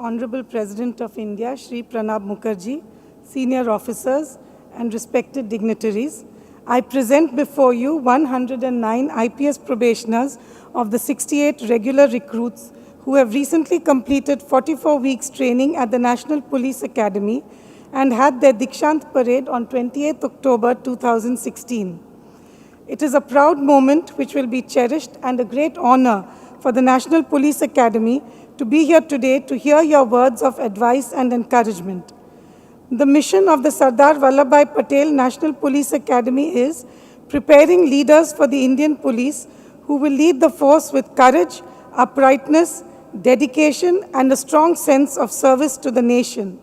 Honorable President of India, Shri Pranab Mukherjee, senior officers, and respected dignitaries, I present before you 109 IPS probationers of the 68 regular recruits who have recently completed 44 weeks training at the National Police Academy and had their Dikshant parade on 28th October 2016. It is a proud moment which will be cherished and a great honor for the National Police Academy to be here today to hear your words of advice and encouragement. The mission of the Sardar Vallabhbhai Patel National Police Academy is preparing leaders for the Indian Police who will lead the force with courage, uprightness, dedication, and a strong sense of service to the nation.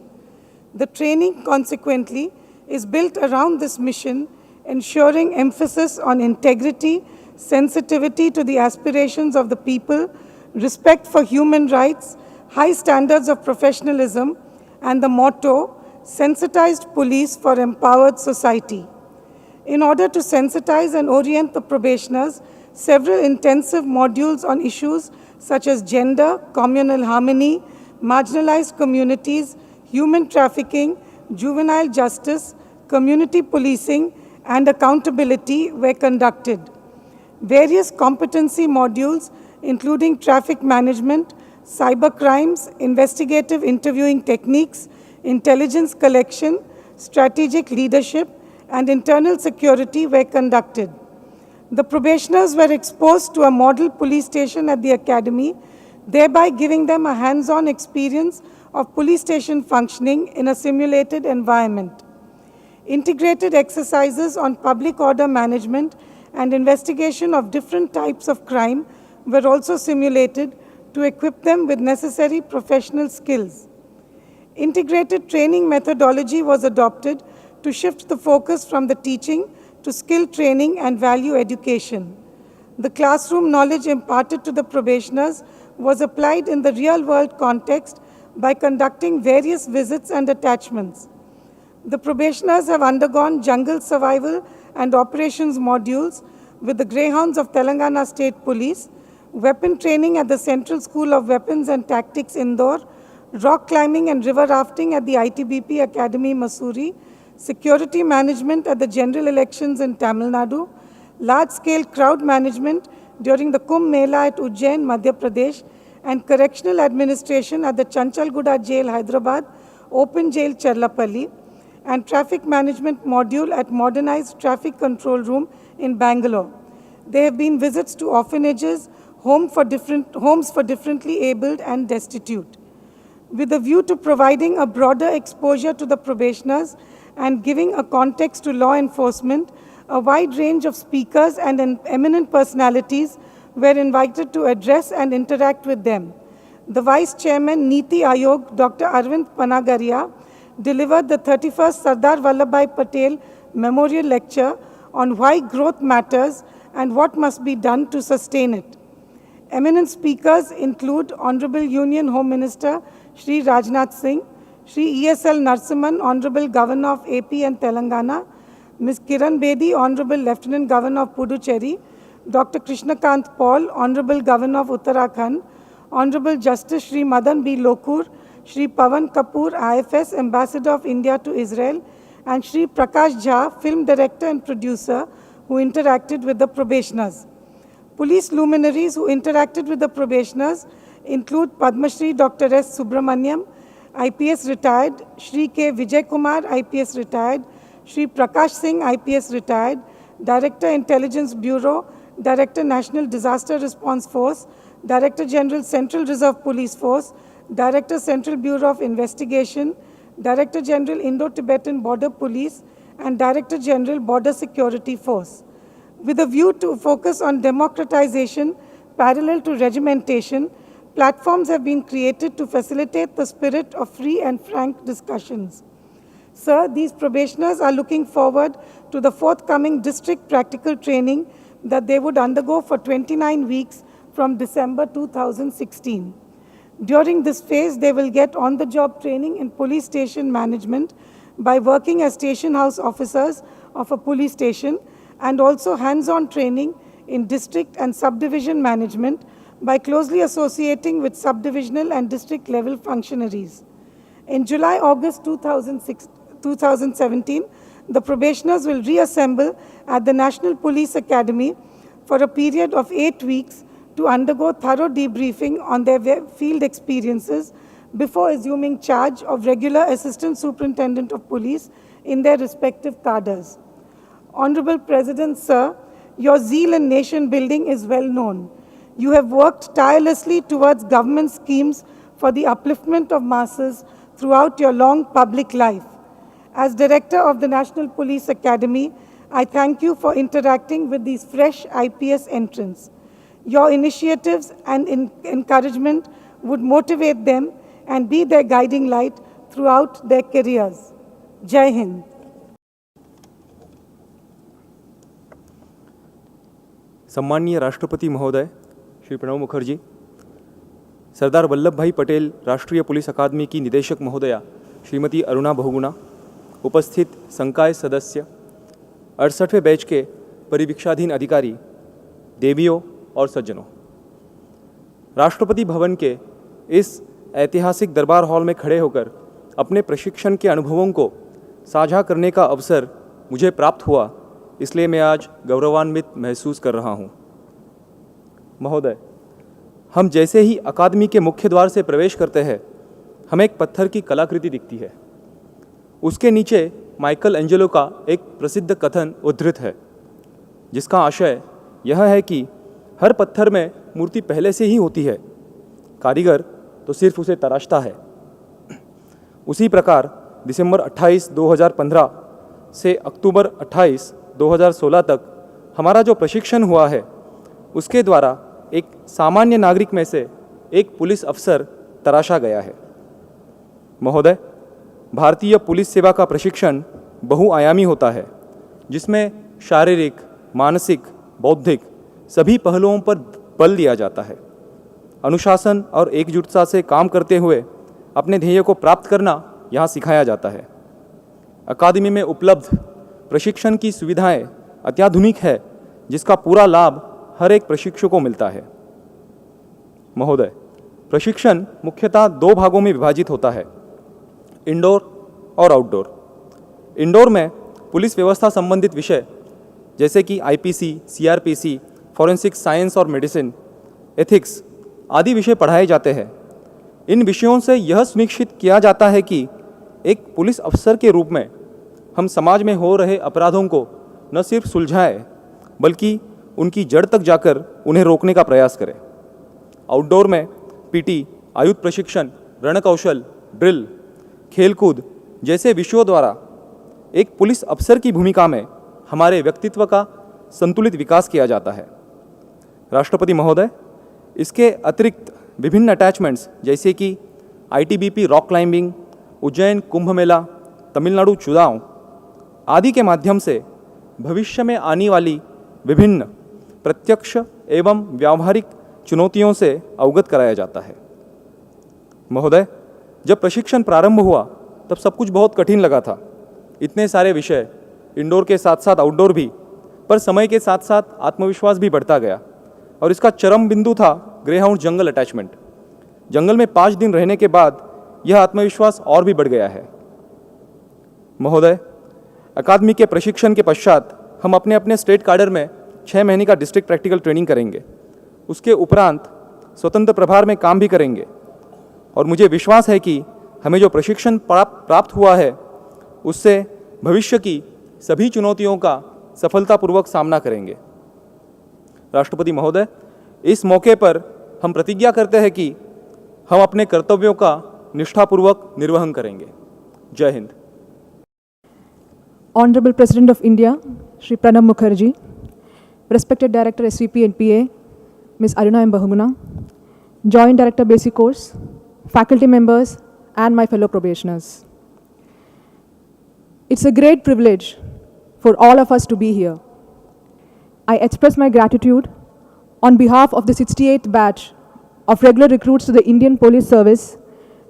The training, consequently, is built around this mission, ensuring emphasis on integrity, sensitivity to the aspirations of the people, respect for human rights, high standards of professionalism, and the motto, Sensitized Police for Empowered Society. In order to sensitize and orient the probationers, several intensive modules on issues such as gender, communal harmony, marginalized communities, human trafficking, juvenile justice, community policing, and accountability were conducted. Various competency modules, including traffic management, cyber crimes, investigative interviewing techniques, intelligence collection, strategic leadership, and internal security were conducted. The probationers were exposed to a model police station at the academy, thereby giving them a hands-on experience of police station functioning in a simulated environment. Integrated exercises on public order management and investigation of different types of crime were also simulated to equip them with necessary professional skills. Integrated training methodology was adopted to shift the focus from the teaching to skill training and value education. The classroom knowledge imparted to the probationers was applied in the real-world context by conducting various visits and attachments. The probationers have undergone jungle survival and operations modules with the Greyhounds of Telangana State Police, weapon training at the Central School of Weapons and Tactics, Indore, rock climbing and river rafting at the ITBP Academy, Mussoorie, security management at the general elections in Tamil Nadu, large-scale crowd management during the Kumbh Mela at Ujjain, Madhya Pradesh, and correctional administration at the Chanchalguda Jail, Hyderabad, Open Jail, Cherlapalli, and traffic management module at modernized traffic control room in Bangalore. There have been visits to orphanages, homes for differently abled and destitute. With a view to providing a broader exposure to the probationers and giving a context to law enforcement, a wide range of speakers and eminent personalities were invited to address and interact with them. The Vice Chairman, Niti Ayog, Dr. Arvind Panagaria, delivered the 31st Sardar Vallabhbhai Patel Memorial Lecture on why growth matters and what must be done to sustain it. Eminent speakers include Honorable Union Home Minister Shri Rajnath Singh, Shri ESL Narasimhan, Honorable Governor of AP and Telangana, Ms. Kiran Bedi, Honorable Lieutenant Governor of Puducherry, Dr. Krishnakant Paul, Honorable Governor of Uttarakhand, Honorable Justice Shri Madan B. Lokur, Shri Pawan Kapoor, IFS Ambassador of India to Israel, and Shri Prakash Jha, Film Director and Producer, who interacted with the probationers. Police luminaries who interacted with the probationers include Padma Shri Dr. S. Subramaniam, IPS retired, Shri K. Vijay Kumar, IPS retired, Shri Prakash Singh, IPS retired, Director Intelligence Bureau, Director National Disaster Response Force, Director General Central Reserve Police Force, Director Central Bureau of Investigation, Director General Indo-Tibetan Border Police, and Director General Border Security Force. With a view to focus on democratization parallel to regimentation, platforms have been created to facilitate the spirit of free and frank discussions. Sir, these probationers are looking forward to the forthcoming district practical training that they would undergo for 29 weeks from December 2016. During this phase, they will get on-the-job training in police station management by working as station house officers of a police station, and also hands-on training in district and subdivision management by closely associating with subdivisional and district level functionaries. In July-August 2017, the probationers will reassemble at the National Police Academy for a period of 8 weeks to undergo thorough debriefing on their field experiences before assuming charge of regular Assistant Superintendent of Police in their respective cadres. Honorable President, Sir, your zeal in nation building is well known. You have worked tirelessly towards government schemes for the upliftment of masses throughout your long public life. As Director of the National Police Academy, I thank you for interacting with these fresh IPS entrants. Your initiatives and encouragement would motivate them and be their guiding light throughout their careers. Jai Hind. सम्माननीय राष्ट्रपति महोदय श्री प्रणब मुखर्जी, सरदार वल्लभ भाई पटेल राष्ट्रीय police अकादमी की निदेशक महोदया श्रीमती अरुणा बहुगुणा, उपस्थित संकाय सदस्य, 68वें बैच के परिवीक्षाधीन अधिकारी, देवियों और सज्जनों, राष्ट्रपति भवन के इस ऐतिहासिक दरबार हॉल में खड़े होकर अपने प्रशिक्षण के अनुभवों को साझा करने का अवसर मुझे प्राप्त हुआ, इसलिए मैं आज गौरवान्वित महसूस कर रहा हूँ। महोदय, हम जैसे ही अकादमी के मुख्य द्वार से प्रवेश करते हैं, हमें एक पत्थर की कलाकृति दिखती है। उसके नीचे माइकल एंजेलो का एक प्रसिद्ध कथन उद्धृत है, जिसका आशय यह है कि हर पत्थर में मूर्ति पहले से ही होती है, कारीगर तो सिर्फ उसे तराशता है। उसी प्रकार दिसंबर 28, 2015 से अक्टूबर 28, 2016 तक हमारा जो प्रशिक्षण हुआ है, उसके द्वारा एक सामान्य नागरिक में से एक पुलिस अफसर तराशा गया है। महोदय, भारतीय पुलिस सेवा का प्रशिक्षण बहुआयामी होता है, जिसमें शारीरिक, मानसिक, बौद्धिक सभी पहलुओं पर बल दिया जाता है। अनुशासन और एकजुटता से काम करते हुए अपने ध्येय को प्राप्त करना यहाँ सिखाया जाता है। अकादमी में उपलब्ध प्रशिक्षण की सुविधाएं अत्याधुनिक है, जिसका पूरा लाभ हर एक प्रशिक्षु को मिलता है। महोदय, प्रशिक्षण मुख्यतः 2 भागों में विभाजित होता है, इंडोर और आउटडोर। इंडोर में पुलिस व्यवस्था संबंधित विषय जैसे कि आईपीसी, सीआरपीसी, फॉरेंसिक साइंस और मेडिसिन, एथिक्स आदि विषय पढ़ाए जाते हैं। इन विषयों से यह सुनिश्चित किया जाता है कि एक पुलिस अफसर के रूप में हम समाज में हो रहे अपराधों को न सिर्फ सुलझाएं, बल्कि उनकी जड़ तक जाकर उन्हें रोकने का प्रयास करें। आउटडोर में पीटी, आयुध प्रशिक्षण, रणकौशल, ड्रिल, खेलकूद जैसे विषयों द्वारा एक पुलिस अफसर की भूमिका में हमारे व्यक्तित्व का संतुलित विकास किया जाता है। राष्ट्रपति महोदय, इसके अतिरिक्त विभिन्न अटैचमेंट्स जैसे कि ITBP rock climbing, Ujjain Kumbh Mela, Tamil Nadu चुनाव आदि के माध्यम से भविष्य में आने वाली विभिन्न प्रत्यक्ष एवं व्यावहारिक चुनौतियों से अवगत कराया जाता है। महोदय, जब प्रशिक्षण प्रारंभ हुआ तब सब कुछ बहुत कठिन लगा था। इतने सारे विषय, इंडोर के साथ साथ आउटडोर भी, पर समय के साथ साथ आत्मविश्वास भी बढ़ता गया और इसका चरम बिंदु था ग्रेहाउंड जंगल अटैचमेंट। जंगल में 5 दिन रहने के बाद यह आत्मविश्वास और भी बढ़ गया है। महोदय, अकादमी के प्रशिक्षण के पश्चात हम अपने अपने स्टेट कैडर में 6 महीने का डिस्ट्रिक्ट प्रैक्टिकल ट्रेनिंग करेंगे। उसके उपरांत स्वतंत्र प्रभार में काम भी करेंगे और मुझे विश्वास है कि हमें जो प्रशिक्षण प्राप्त हुआ है, उससे भविष्य की सभी चुनौतियों का सफलतापूर्वक सामना करेंगे। राष्ट्रपति महोदय, इस मौके पर हम प्रतिज्ञा करते हैं कि हम अपने कर्तव्यों का निष्ठापूर्वक निर्वहन करेंगे। जय Hind. Honorable President of India, Shri Pranab Mukherjee, respected Director SVP and PA, Ms. Aruna M. Bahuguna, Joint Director Basic Course, faculty members, and my fellow probationers. It's a great privilege for all of us to be here. I express my gratitude on behalf of the 68th batch of regular recruits to the Indian Police Service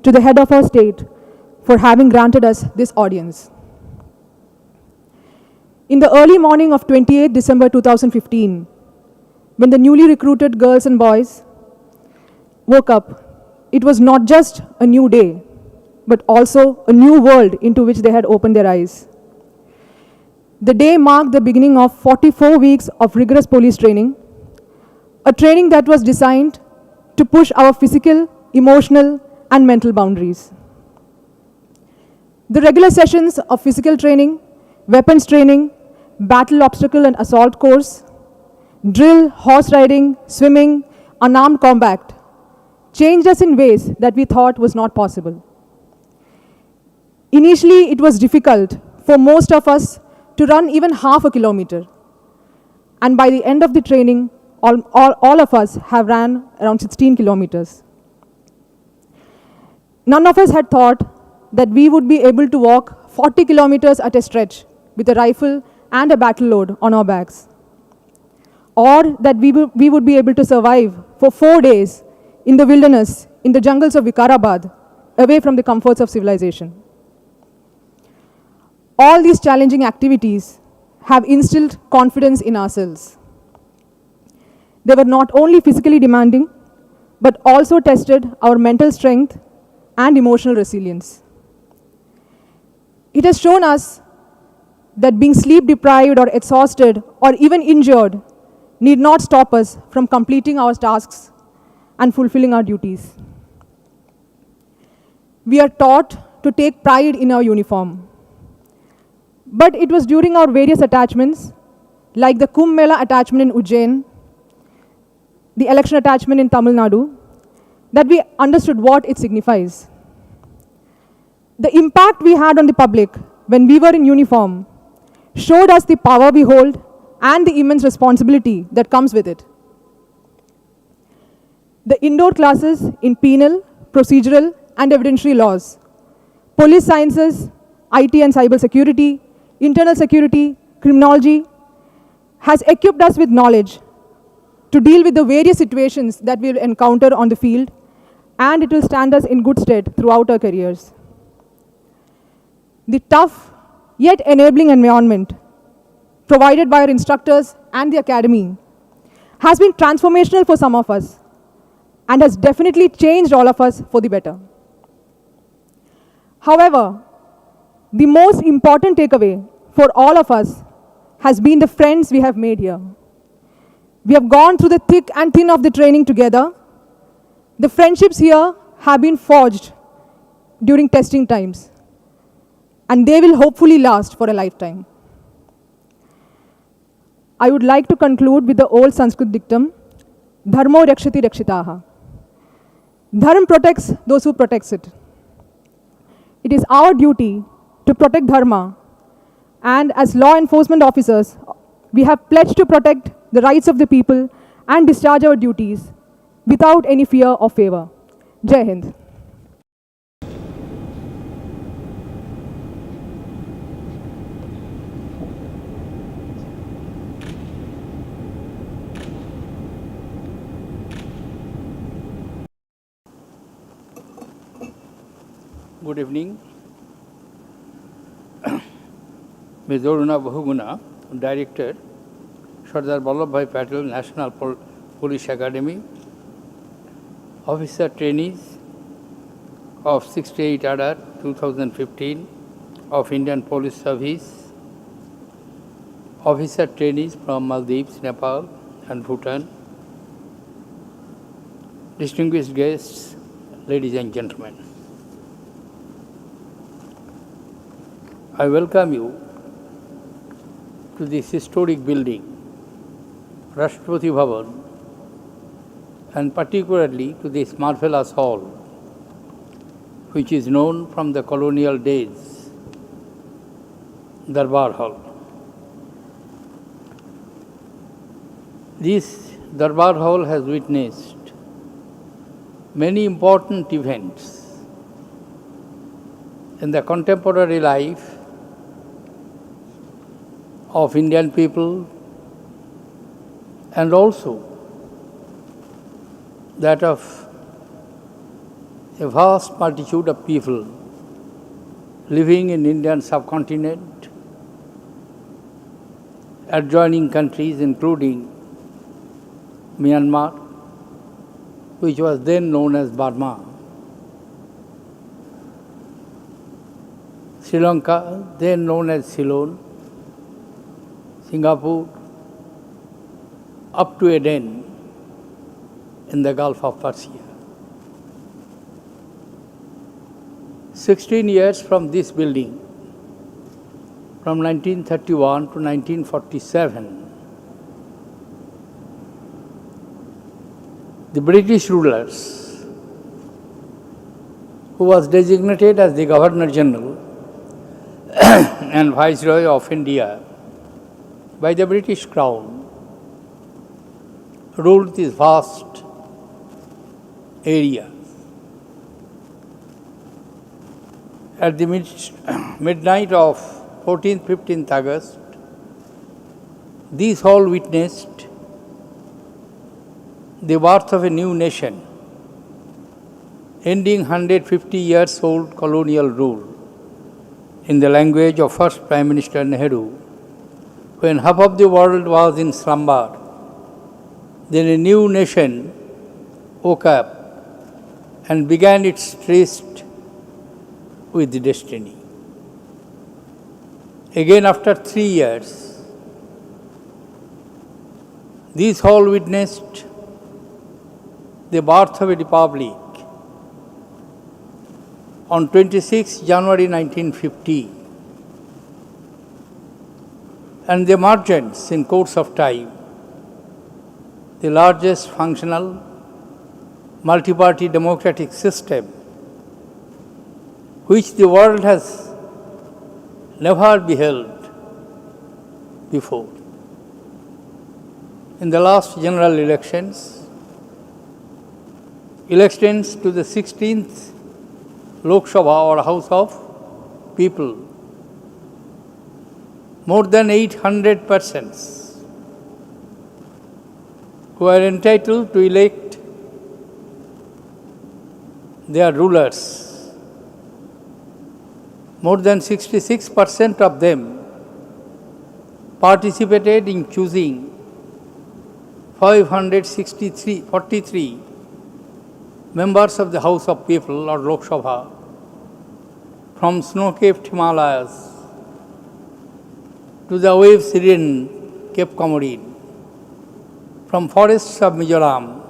to the head of our state for having granted us this audience. In the early morning of 28 December 2015, when the newly recruited girls and boys woke up, it was not just a new day, but also a new world into which they had opened their eyes. The day marked the beginning of 44 weeks of rigorous police training, a training that was designed to push our physical, emotional, and mental boundaries. The regular sessions of physical training, weapons training, battle obstacle and assault course, drill, horse riding, swimming, unarmed combat changed us in ways that we thought was not possible. Initially, it was difficult for most of us to run even half a kilometer. And by the end of the training, all of us have ran around 16 kilometers. None of us had thought that we would be able to walk 40 kilometers at a stretch with a rifle and a battle load on our backs. Or that we would be able to survive for 4 days in the wilderness, in the jungles of Vikarabad, away from the comforts of civilization. All these challenging activities have instilled confidence in ourselves. They were not only physically demanding, but also tested our mental strength and emotional resilience. It has shown us that being sleep deprived or exhausted or even injured need not stop us from completing our tasks and fulfilling our duties. We are taught to take pride in our uniform. But it was during our various attachments, like the Kumbh Mela attachment in Ujjain, the election attachment in Tamil Nadu, that we understood what it signifies. The impact we had on the public when we were in uniform showed us the power we hold and the immense responsibility that comes with it. The indoor classes in penal, procedural, and evidentiary laws, police sciences, IT and cyber security, internal security, criminology, has equipped us with knowledge to deal with the various situations that we will encounter on the field, and it will stand us in good stead throughout our careers. The tough yet enabling environment provided by our instructors and the academy has been transformational for some of us and has definitely changed all of us for the better. However, the most important takeaway for all of us has been the friends we have made here. We have gone through the thick and thin of the training together. The friendships here have been forged during testing times, and they will hopefully last for a lifetime. I would like to conclude with the old Sanskrit dictum, Dharmo rakshati rakshitaha. Dharma protects those who protects it. It is our duty to protect dharma, and as law enforcement officers, we have pledged to protect the rights of the people and discharge our duties without any fear or favor. Jai Hind. Good evening. Ms. Aruna Bahuguna, Director, Sardar Vallabhbhai Patel National Police Academy, Officer Trainees of 68 Adar 2015 of Indian Police Service, Officer Trainees from Maldives, Nepal and Bhutan, distinguished guests, ladies and gentlemen. I welcome you to this historic building, Rashtrapati Bhavan, and particularly to this marvelous hall, which is known from the colonial days, Darbar Hall. This Darbar Hall has witnessed many important events in the contemporary life of Indian people, and also that of a vast multitude of people living in Indian subcontinent, adjoining countries including Myanmar, which was then known as Burma, Sri Lanka, then known as Ceylon, Singapore, up to Aden in the Gulf of Persia. 16 years from this building, from 1931 to 1947, the British rulers, who was designated as the Governor General and Viceroy of India by the British Crown, ruled this vast area. At the midnight of 14th, 15th August, these all witnessed the birth of a new nation, ending 150 years old colonial rule, in the language of first Prime Minister Nehru. When half of the world was in slumber, then a new nation woke up and began its tryst with the destiny. Again, after 3 years, these all witnessed the birth of a republic on 26 January 1950, and the emergence in course of time, the largest functional multi-party democratic system which the world has never beheld before. In the last general elections to the 16th Lok Sabha or House of People, more than 800 persons who are entitled to elect their rulers, more than 66% of them participated in choosing 543 members of the House of People or Lok Sabha from snow-capped Himalayas to the wave-serene Cape Comorin, from forests of Mizoram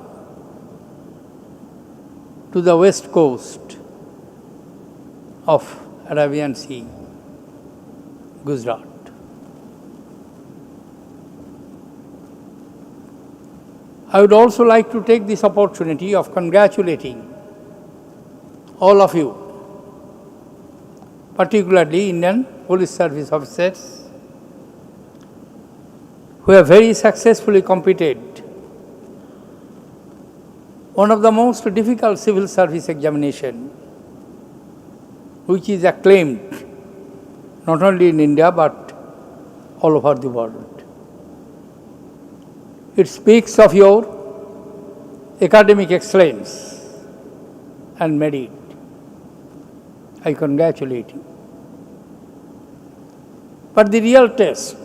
to the west coast of Arabian Sea, Gujarat. I would also like to take this opportunity of congratulating all of you, particularly Indian Police Service officers, who have very successfully completed one of the most difficult civil service examination, which is acclaimed not only in India but all over the world. It speaks of your academic excellence and merit. I congratulate you. But the real test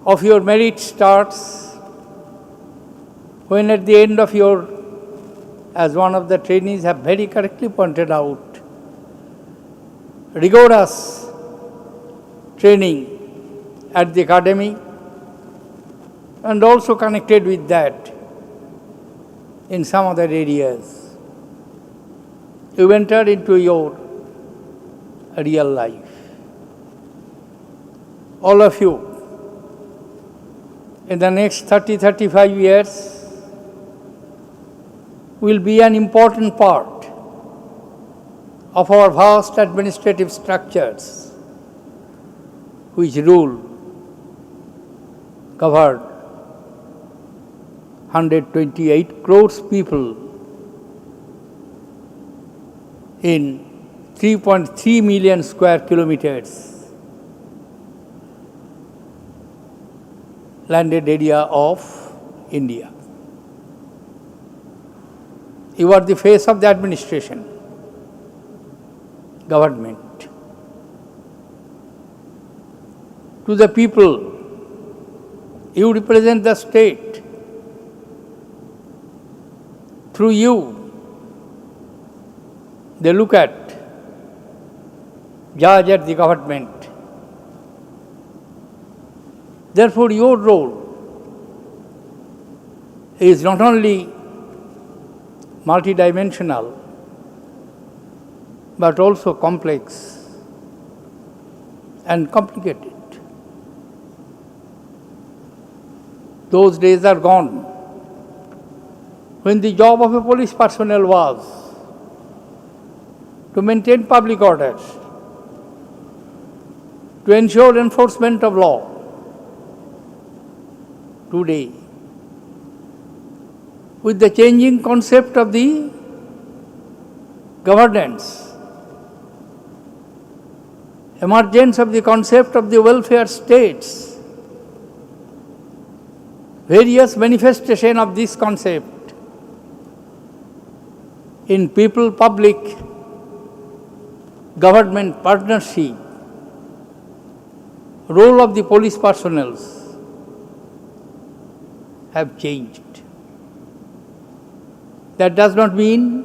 of your merit starts when at the end of your, as one of the trainees have very correctly pointed out, rigorous training at the academy, and also connected with that in some other areas, you enter into your real life. All of you, in the next 30-35 years, will be an important part of our vast administrative structures which rule, govern 128 crores people in 3.3 million square kilometers landed area of India. You are the face of the administration, government. To the people, you represent the state. through you, they look at, judge at the government. Therefore, your role is not only multidimensional, but also complex and complicated. Those days are gone when the job of a police personnel was to maintain public order, to ensure enforcement of law. Today, with the changing concept of the governance, emergence of the concept of the welfare states, various manifestations of this concept in people-public government partnership, role of the police personnel have changed. That does not mean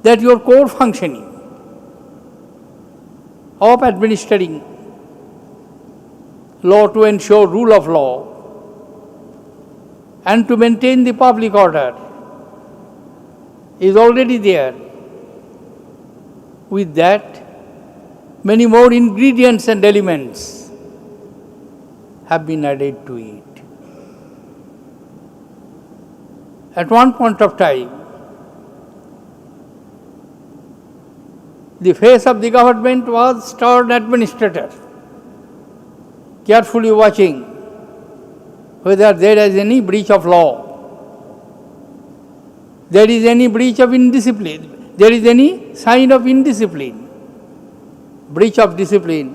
that your core functioning of administering law to ensure rule of law and to maintain the public order is already there. With that, many more ingredients and elements have been added to it. At one point of time, the face of the government was stern administrator, carefully watching whether there is any breach of law, there is any breach of indiscipline, there is any sign of indiscipline, breach of discipline,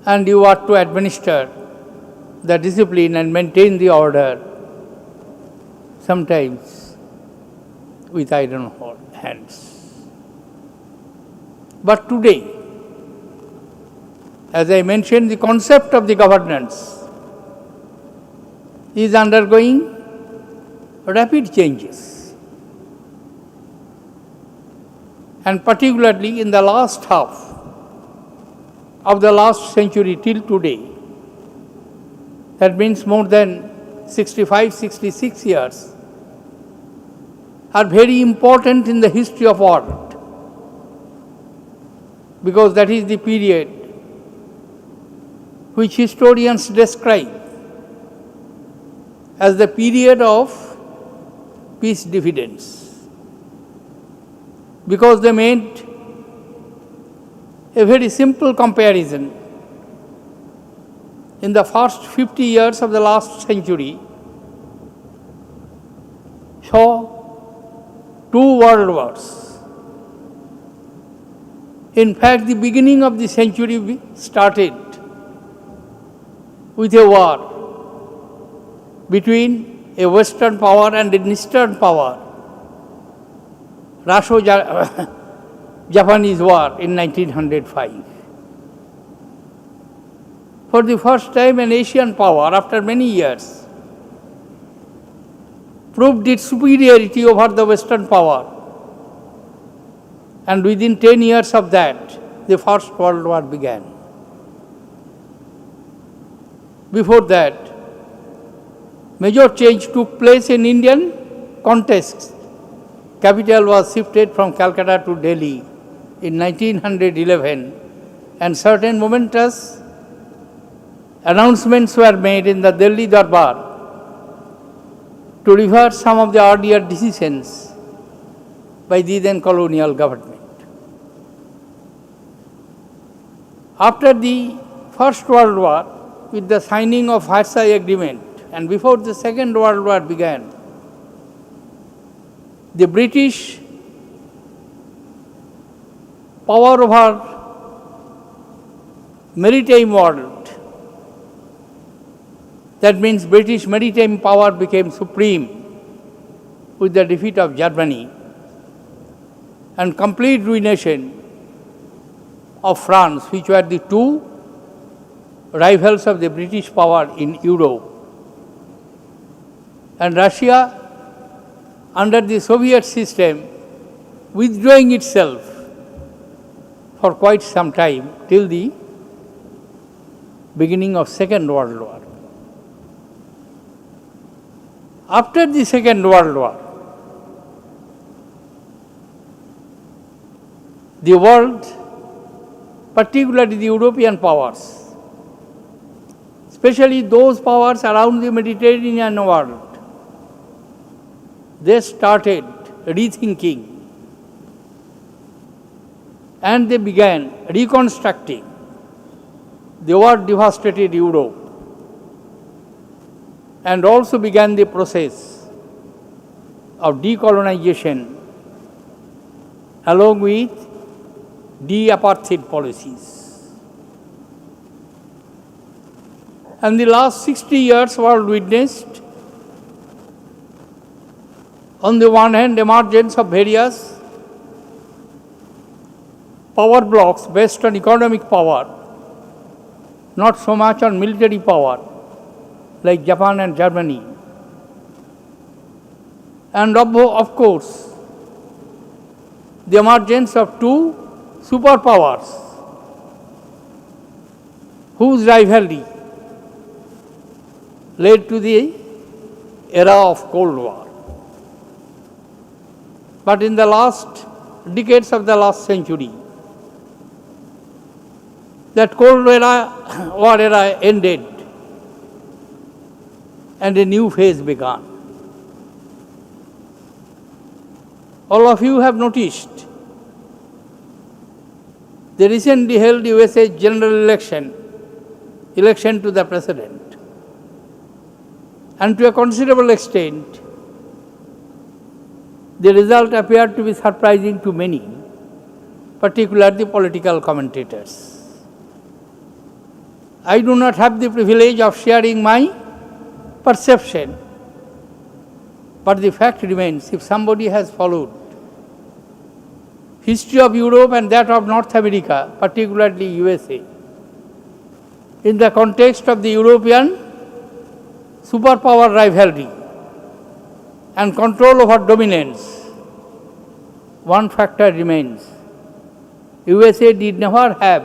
and you are to administer the discipline and maintain the order, sometimes with iron hands. But today, as I mentioned, the concept of the governance is undergoing rapid changes. And particularly in the last half of the last century till today, that means more than 65, 66 years, are very important in the history of art, because that is the period which historians describe as the period of peace dividends, because they made a very simple comparison. In the first 50 years of the last century, saw 2 world wars. In fact, the beginning of the century started with a war between a Western power and an Eastern power, Russo-Japanese War in 1905. For the first time, an Asian power, after many years, proved its superiority over the Western power. And within 10 years of that, the First World War began. Before that, major change took place in Indian context. Capital was shifted from Calcutta to Delhi in 1911, and certain momentous announcements were made in the Delhi Darbar to reverse some of the earlier decisions by the then colonial government. After the First World War, with the signing of Versailles Agreement, and before the Second World War began, the British power over maritime world, that means British maritime power became supreme with the defeat of Germany and complete ruination of France, which were the 2 rivals of the British power in Europe. And Russia under the Soviet system, withdrawing itself for quite some time till the beginning of Second World War. After the Second World War, the world, particularly the European powers, especially those powers around the Mediterranean world, they started rethinking and they began reconstructing the war-devastated Europe and also began the process of decolonization along with de-apartheid policies. And the last 60 years world witnessed, on the one hand, emergence of various power blocks based on economic power, not so much on military power, like Japan and Germany. And of course, the emergence of two superpowers whose rivalry led to the era of Cold War. But in the last decades of the last century, that Cold War era ended and a new phase began. All of you have noticed the recently held USA general election to the president. And to a considerable extent, the result appeared to be surprising to many, particularly political commentators. I do not have the privilege of sharing my perception, but the fact remains, if somebody has followed history of Europe and that of North America, particularly USA, in the context of the European superpower rivalry and control over dominance, one factor remains. USA did never have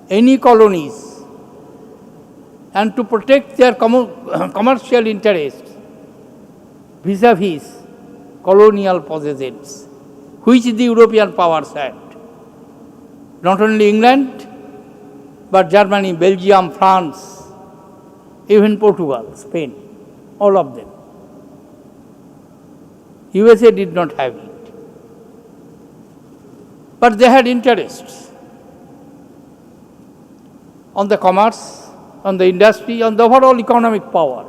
any colonies, and to protect their commercial interests vis-a-vis colonial possessions, which the European powers had. Not only England, but Germany, Belgium, France, even Portugal, Spain, all of them. USA did not have it. But they had interests on the commerce, on the industry, on the overall economic power.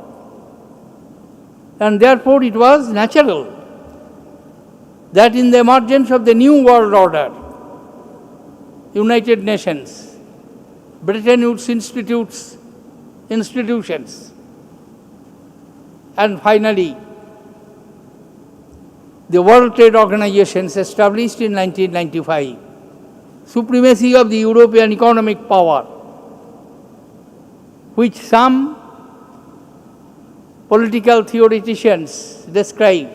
And therefore it was natural that in the emergence of the new world order, United Nations, Bretton Woods institutions, and finally the World Trade Organization established in 1995, supremacy of the European economic power, which some political theoreticians describe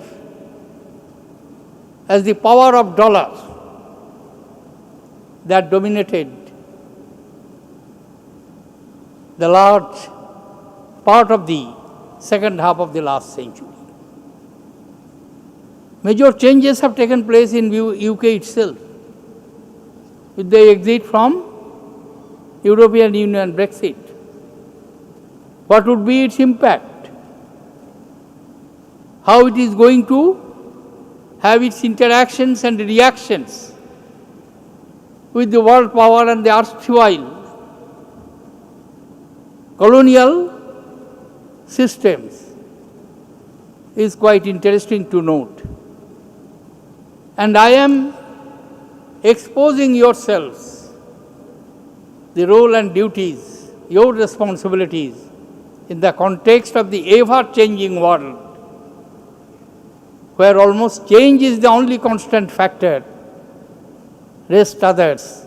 as the power of dollar that dominated the large part of the second half of the last century. Major changes have taken place in UK itself with the exit from European Union, Brexit. What would be its impact? How it is going to have its interactions and reactions with the world power and the erstwhile colonial systems is quite interesting to note. And I am exposing yourselves, the role and duties, your responsibilities in the context of the ever-changing world, where almost change is the only constant factor, rest others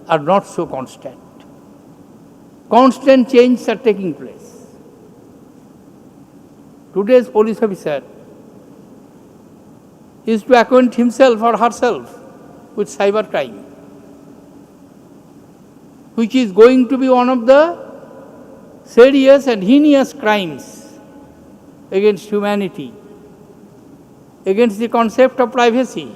are not so constant. Constant changes are taking place. Today's police officer is to acquaint himself or herself with cybercrime, which is going to be one of the serious and heinous crimes against humanity, against the concept of privacy,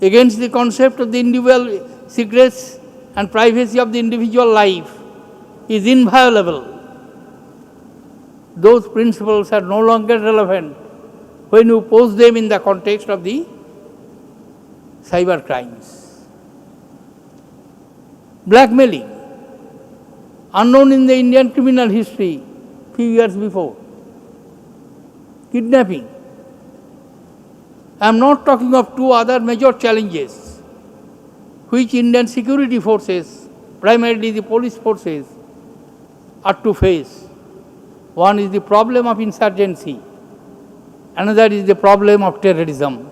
against the concept of the individual secrets and privacy of the individual life is inviolable. Those principles are no longer relevant when you pose them in the context of the cyber crimes. Blackmailing, unknown in the Indian criminal history few years before. Kidnapping. I am not talking of two other major challenges which Indian security forces, primarily the police forces, are to face. One is the problem of insurgency, another is the problem of terrorism,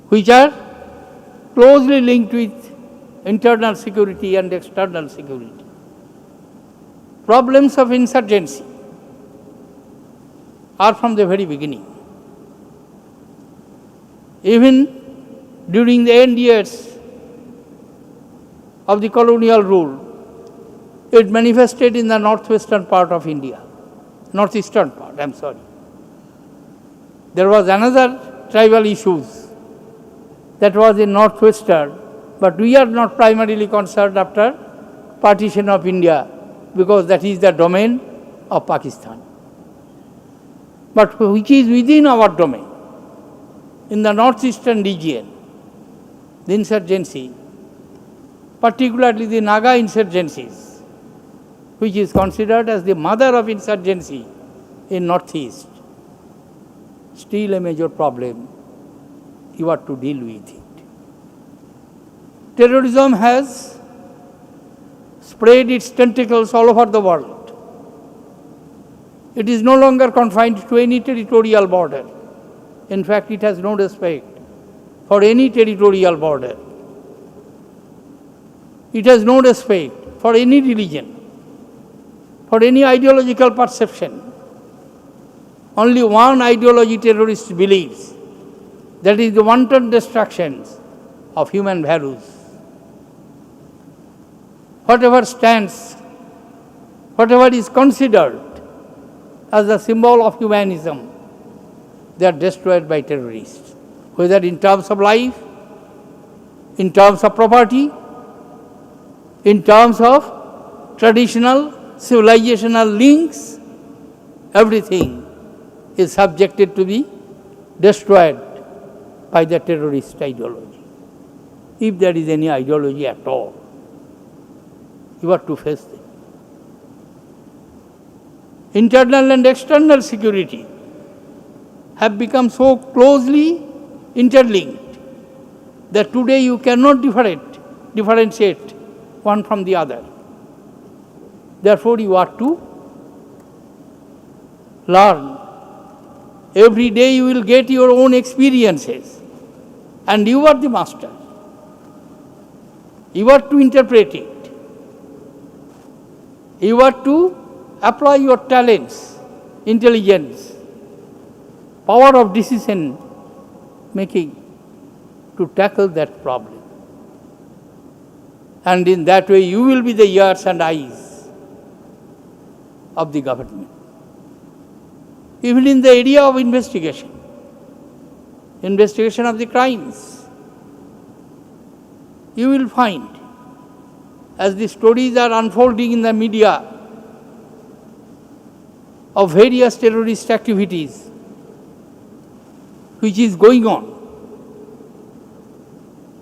which are closely linked with internal security and external security. Problems of insurgency are from the very beginning. Even during the end years of the colonial rule, it manifested in the northwestern part of India, northeastern part, I am sorry. There was another tribal issues that was in northwestern, but we are not primarily concerned after partition of India because that is the domain of Pakistan. But which is within our domain, in the northeastern region, the insurgency, particularly the Naga insurgencies, which is considered as the mother of insurgency in northeast, still a major problem. You have to deal with it. Terrorism has spread its tentacles all over the world. It is no longer confined to any territorial border. In fact, it has no respect for any territorial border. It has no respect for any religion, for any ideological perception. Only one ideology terrorist believes, that is the wanton destructions of human values. Whatever stands, whatever is considered as a symbol of humanism, they are destroyed by terrorists, whether in terms of life, in terms of property, in terms of traditional civilizational links, everything is subjected to be destroyed by the terrorist ideology. If there is any ideology at all, you have to face it. Internal and external security have become so closely interlinked that today you cannot differentiate one from the other. Therefore, you are to learn. Every day you will get your own experiences, and you are the master. You are to interpret it. You are to apply your talents, intelligence, power of decision making to tackle that problem. And in that way, you will be the ears and eyes of the government. Even in the area of investigation of the crimes, you will find, as the stories are unfolding in the media of various terrorist activities which is going on,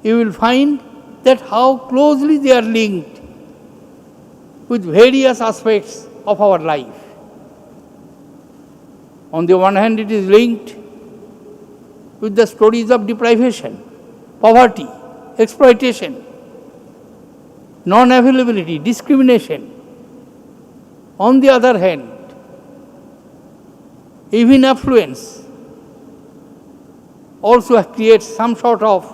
you will find that how closely they are linked with various aspects of our life. On the one hand, it is linked with the stories of deprivation, poverty, exploitation, non-availability, discrimination. On the other hand, even affluence also creates some sort of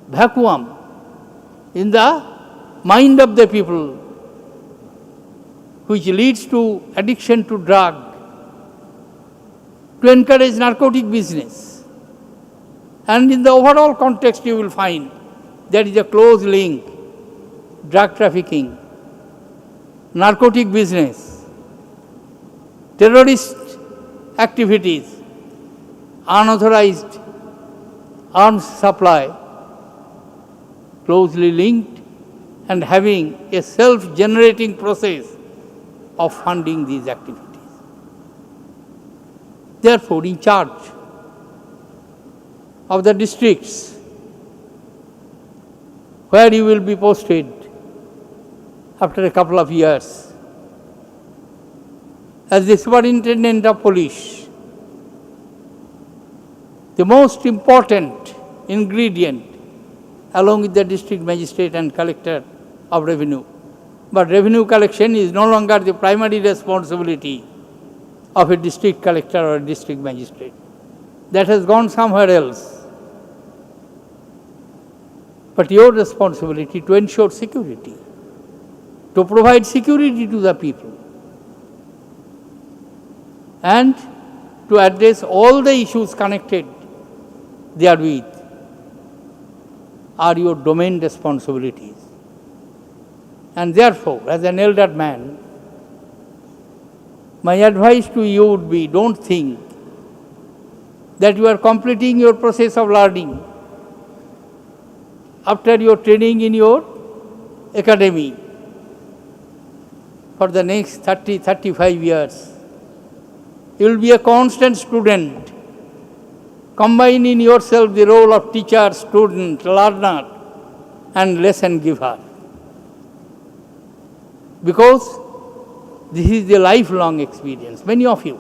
vacuum in the mind of the people, which leads to addiction to drug, to encourage narcotic business. And in the overall context, you will find there is a close link, drug trafficking, narcotic business, terrorist activities, unauthorized arms supply, closely linked and having a self-generating process of funding these activities. Therefore, in charge of the districts where you will be posted after a couple of years as the superintendent of police, the most important ingredient along with the district magistrate and collector of revenue. But revenue collection is no longer the primary responsibility of a district collector or a district magistrate. That has gone somewhere else. But your responsibility to ensure security, to provide security to the people, and to address all the issues connected therewith are your domain responsibilities. And therefore, as an elder man, my advice to you would be, don't think that you are completing your process of learning after your training in your academy for the next 30-35 years. You will be a constant student, combine in yourself the role of teacher, student, learner, and lesson giver. Because this is the lifelong experience. Many of you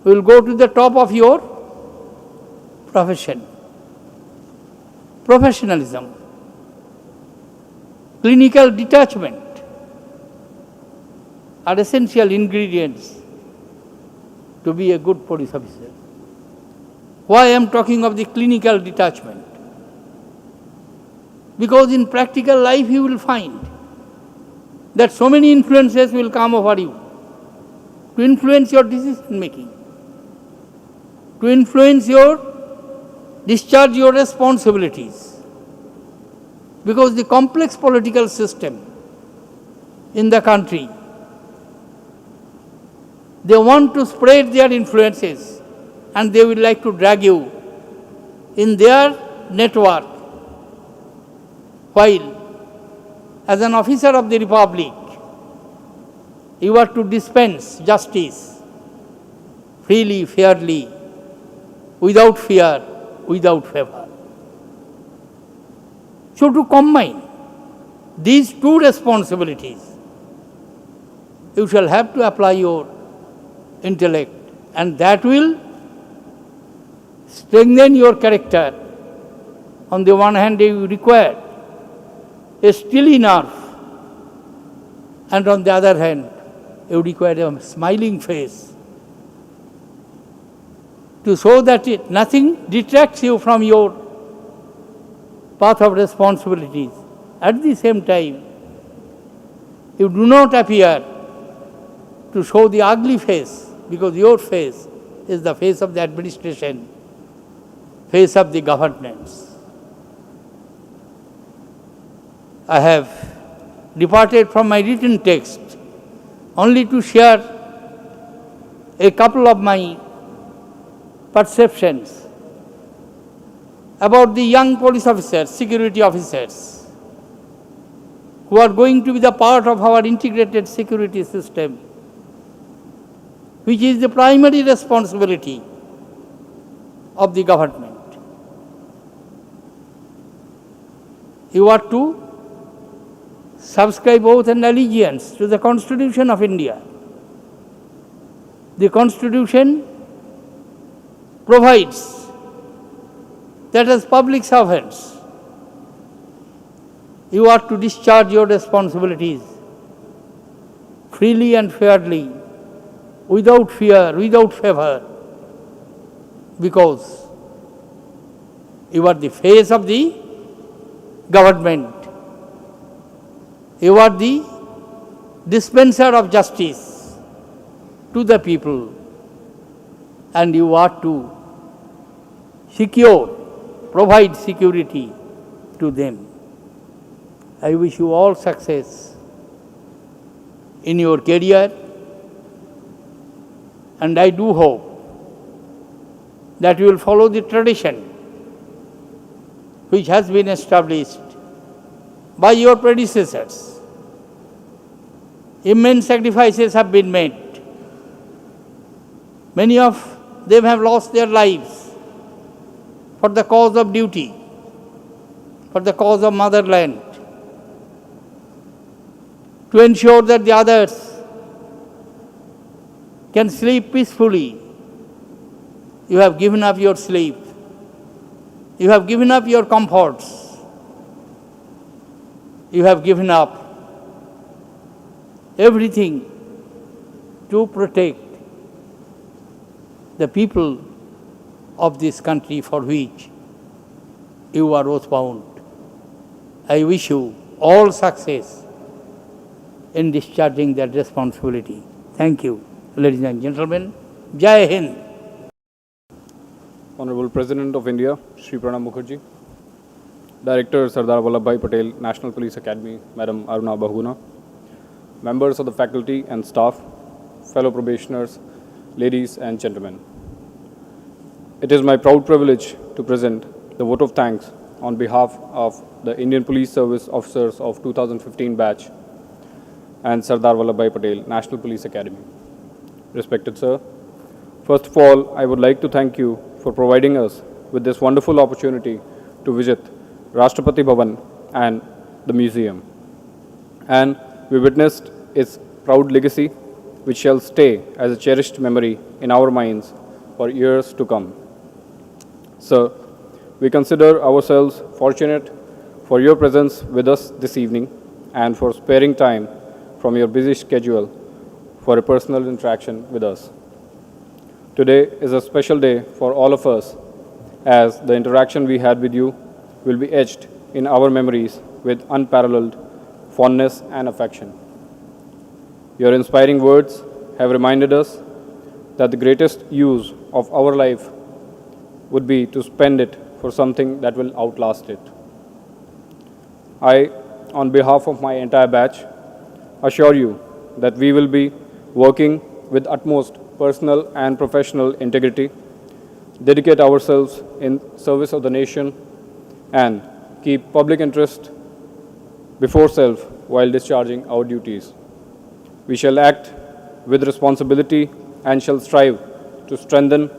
will go to the top of your profession. Professionalism, clinical detachment are essential ingredients to be a good police officer. Why I am talking of the clinical detachment? Because in practical life you will find that so many influences will come over you to influence your decision making, to influence discharge your responsibilities. Because the complex political system in the country, they want to spread their influences and they would like to drag you in their network. While as an officer of the Republic, you are to dispense justice freely, fairly, without fear, without favor. So to combine these two responsibilities, you shall have to apply your intellect, and that will strengthen your character. On the one hand, you require a steely nerve, and on the other hand, you require a smiling face to show that nothing detracts you from your path of responsibilities. At the same time, you do not appear to show the ugly face, because your face is the face of the administration, face of the governance. I have departed from my written text only to share a couple of my perceptions about the young police officers, security officers, who are going to be the part of our integrated security system, which is the primary responsibility of the government. You are to subscribe oath and allegiance to the Constitution of India. The Constitution provides that as public servants, you are to discharge your responsibilities freely and fairly, without fear, without favor, because you are the face of the government. You are the dispenser of justice to the people. and you are to provide security to them. I wish you all success in your career, and I do hope that you will follow the tradition which has been established by your predecessors. Immense sacrifices have been made. Many of them have lost their lives for the cause of duty, for the cause of motherland, to ensure that the others can sleep peacefully. You have given up your sleep. You have given up your comforts. You have given up everything to protect the people of this country for which you are oath bound. I wish you all success in discharging that responsibility. Thank you, ladies and gentlemen. Jai Hind. Honorable President of India, Shri Pranab Mukherjee, Director Sardar Vallabhbhai Patel, National Police Academy, Madam Aruna Bahuguna, members of the faculty and staff, fellow probationers, ladies and gentlemen. It is my proud privilege to present the vote of thanks on behalf of the Indian Police Service Officers of 2015 batch and Sardar Vallabhbhai Patel, National Police Academy. Respected sir, first of all, I would like to thank you for providing us with this wonderful opportunity to visit Rashtrapati Bhavan and the museum. And we witnessed its proud legacy, which shall stay as a cherished memory in our minds for years to come. Sir, we consider ourselves fortunate for your presence with us this evening and for sparing time from your busy schedule for a personal interaction with us. Today is a special day for all of us, as the interaction we had with you will be etched in our memories with unparalleled fondness and affection. Your inspiring words have reminded us that the greatest use of our life would be to spend it for something that will outlast it. I, on behalf of my entire batch, assure you that we will be working with utmost personal and professional integrity, dedicate ourselves in service of the nation, and keep public interest before self while discharging our duties. We shall act with responsibility and shall strive to strengthen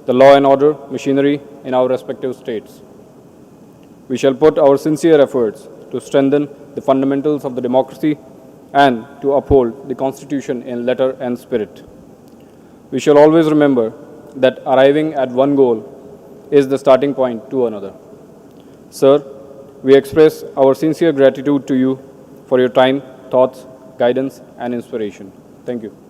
the law and order machinery in our respective states. We shall put our sincere efforts to strengthen the fundamentals of the democracy and to uphold the Constitution in letter and spirit. We shall always remember that arriving at one goal is the starting point to another. Sir, we express our sincere gratitude to you for your time, thoughts, guidance, and inspiration. Thank you.